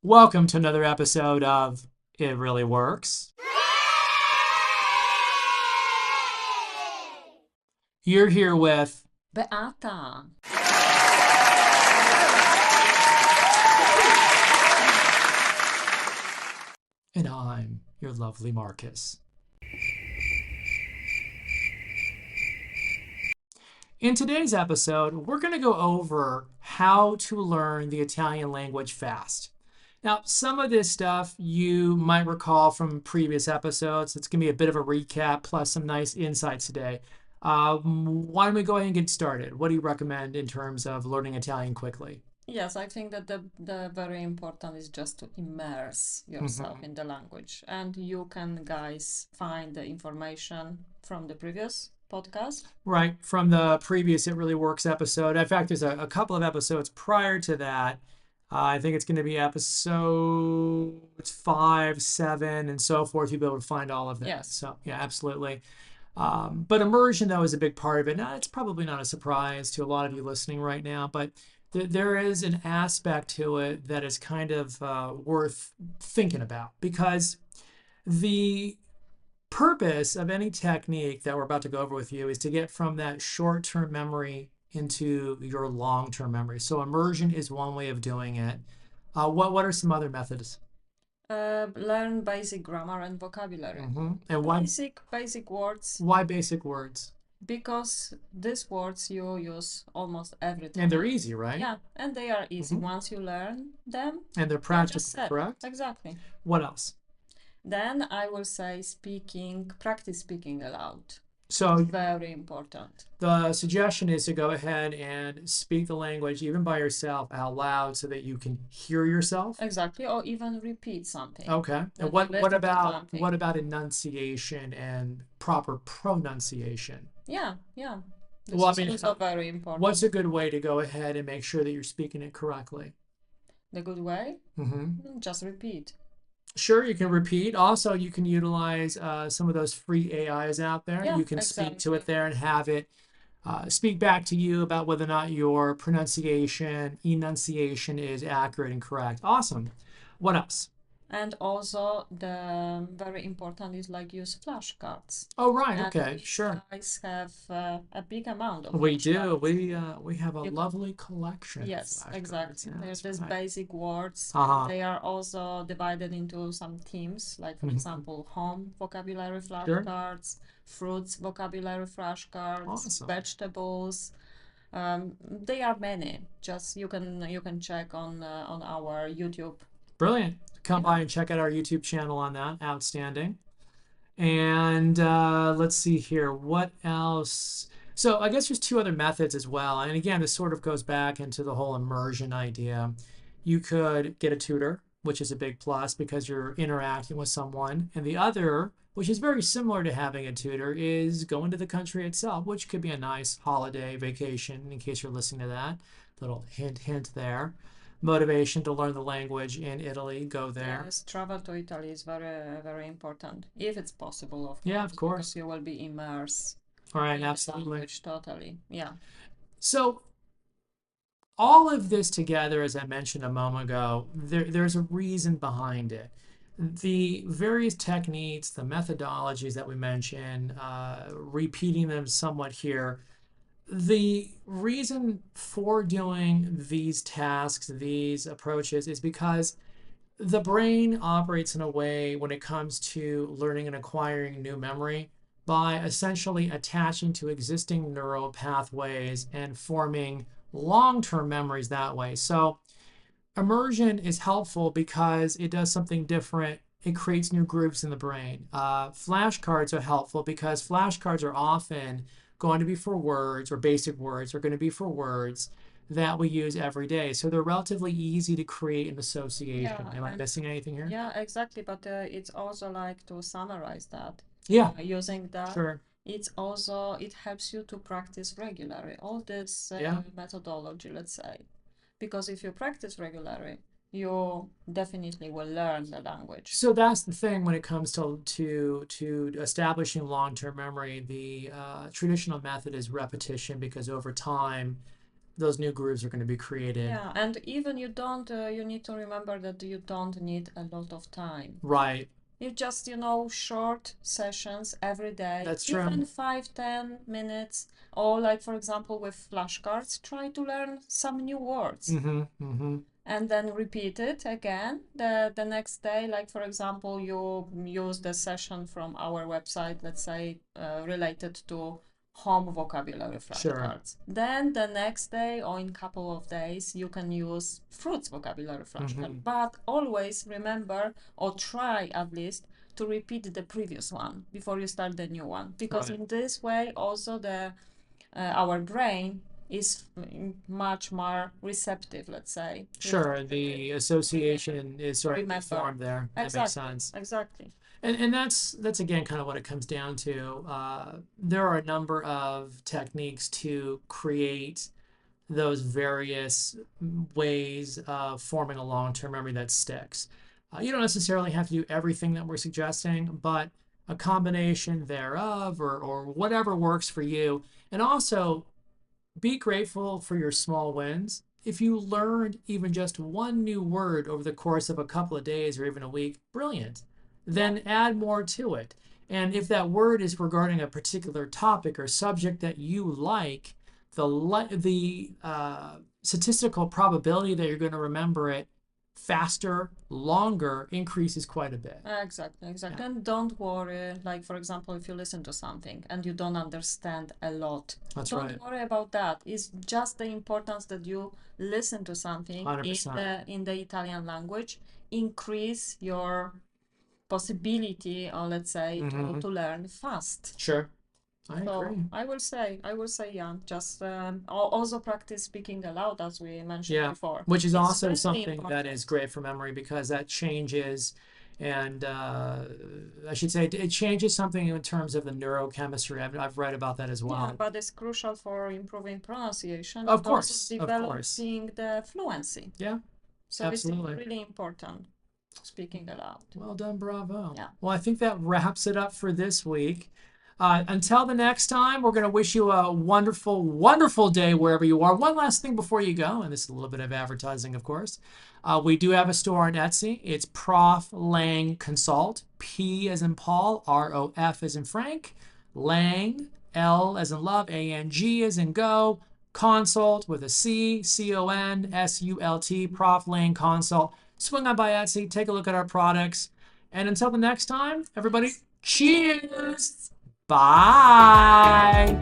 Welcome to another episode of It Really Works. You're here with Beata. and I'm your lovely Marcus. In today's episode, we're going to go over how to learn the Italian language fast. Now, some of this stuff you might recall from previous episodes. It's going to be a bit of a recap plus some nice insights today. Why don't we go ahead and get started? What do you recommend in terms of learning Italian quickly? Yes, I think that the very important is just to immerse yourself in the language. And you can, guys, find the information from the previous podcast. Right, from the previous It Really Works episode. In fact, there's a couple of episodes prior to that. I think it's going to be episodes 5, 7, and so forth. You'll be able to find all of that. Yes. So, yeah, absolutely. But immersion, though, is a big part of it. Now, it's probably not a surprise to a lot of you listening right now, but there is an aspect to it that is kind of worth thinking about, because the purpose of any technique that we're about to go over with you is to get from that short-term memory into your long-term memory. So immersion is one way of doing it. What are some other methods? Learn basic grammar and vocabulary. And why Basic words, why basic words? because these words you use almost every time. And they're easy, right? Yeah, and they are easy. Once you learn them, And they're they're practical, just set. correct? Exactly. What else? Then I will say practice speaking aloud. So Very important. the suggestion is to go ahead and speak the language even by yourself out loud so that you can hear yourself. Exactly, or even repeat something. Okay. And That what you listen to about something. what about enunciation and proper pronunciation? Yeah. This Well, I is mean, also very important. what's a good way to go ahead and make sure that you're speaking it correctly? The good way? Just repeat. Sure, you can repeat. Also, you can utilize some of those free AIs out there. Yeah, You can speak to it exactly. there and have it speak back to you about whether or not your enunciation is accurate and correct. Awesome. What else? And also the very important is like use flashcards. Oh, right. And Okay. we Sure. guys have a big amount of We do. flashcards. We have a You can- lovely collection of Yes, flashcards. exactly. Yeah, There's that's these right. basic words. Uh-huh. They are also divided into some themes, like for example, home vocabulary flashcards, fruits vocabulary flashcards, Awesome. vegetables. They are many. Just you can check on our YouTube. Brilliant. Come by and check out our YouTube channel on that. Outstanding. And let's see here. What else? So I guess there's two other methods as well. And again, this sort of goes back into the whole immersion idea. You could get a tutor, which is a big plus because you're interacting with someone. And the other, which is very similar to having a tutor, is going to the country itself, which could be a nice holiday vacation in case you're listening to that. Little hint there. Motivation to learn the language in Italy, go there. Yes, travel to Italy is very important, if it's possible, of Yeah, of course. because you will be immersed All right, in the absolutely. language totally. Yeah. So all of this together, as I mentioned a moment ago, there's a reason behind it. The various techniques, the methodologies that we mentioned, repeating them somewhat here. The reason for doing these tasks, these approaches, is because the brain operates in a way when it comes to learning and acquiring new memory by essentially attaching to existing neural pathways and forming long-term memories that way. So immersion is helpful because it does something different. It creates new grooves in the brain. Flashcards are helpful because flashcards are often going to be for words, or basic words are going to be for words that we use every day. So they're relatively easy to create an association. Yeah, Am I and missing anything here? yeah, exactly. But it's also like to summarize that. Yeah, Using that, sure. it helps you to practice regularly all this Yeah. methodology, let's say, because if you practice regularly, you definitely will learn the language. So that's the thing when it comes to establishing long-term memory. The traditional method is repetition because over time those new grooves are going to be created. Yeah, and even you don't, you need to remember that you don't need a lot of time. Right. You just, short sessions every day, That's true. even 5-10 minutes, or like for example with flashcards, try to learn some new words. And then repeat it again the next day. Like for example, you use the session from our website, let's say related to home vocabulary flashcards. Then the next day or in couple of days you can use fruits vocabulary flashcard. But always remember, or try at least, to repeat the previous one before you start the new one, because in this way also the our brain is much more receptive, let's say. Sure, the association is sort of Remember. formed there. That makes sense. Exactly. And that's again kind of what it comes down to. There are a number of techniques to create those various ways of forming a long-term memory that sticks. You don't necessarily have to do everything that we're suggesting, but a combination thereof, or whatever works for you. And also be grateful for your small wins. If you learned even just one new word over the course of a couple of days or even a week, brilliant. Then add more to it. And if that word is regarding a particular topic or subject that you like, the statistical probability that you're going to remember it faster, longer, increases quite a bit. Exactly. Yeah. And don't worry, like for example, if you listen to something and you don't understand a lot, don't worry about that. It's just the importance that you listen to something 100%. In the Italian language, increase your possibility, or let's say, to learn fast. Sure. I agree. I will say, yeah, just also practice speaking aloud, as we mentioned before. Which is also really something important. That is great for memory, because that changes, and I should say it changes something in terms of the neurochemistry. I've read about that as well. Yeah, but it's crucial for improving pronunciation. Of course, also developing the fluency. Yeah, so absolutely. It's really important. Speaking aloud. Well done, bravo. Yeah. Well, I think that wraps it up for this week. Until the next time, we're going to wish you a wonderful, wonderful day wherever you are. One last thing before you go, and this is a little bit of advertising, of course. We do have a store on Etsy. It's Prof Lang Consult. P as in Paul, ROF as in Frank, Lang, L as in love, ANG as in go, Consult with a C, CONSULT, Prof Lang Consult. Swing on by Etsy, take a look at our products. And until the next time, everybody, cheers! Bye!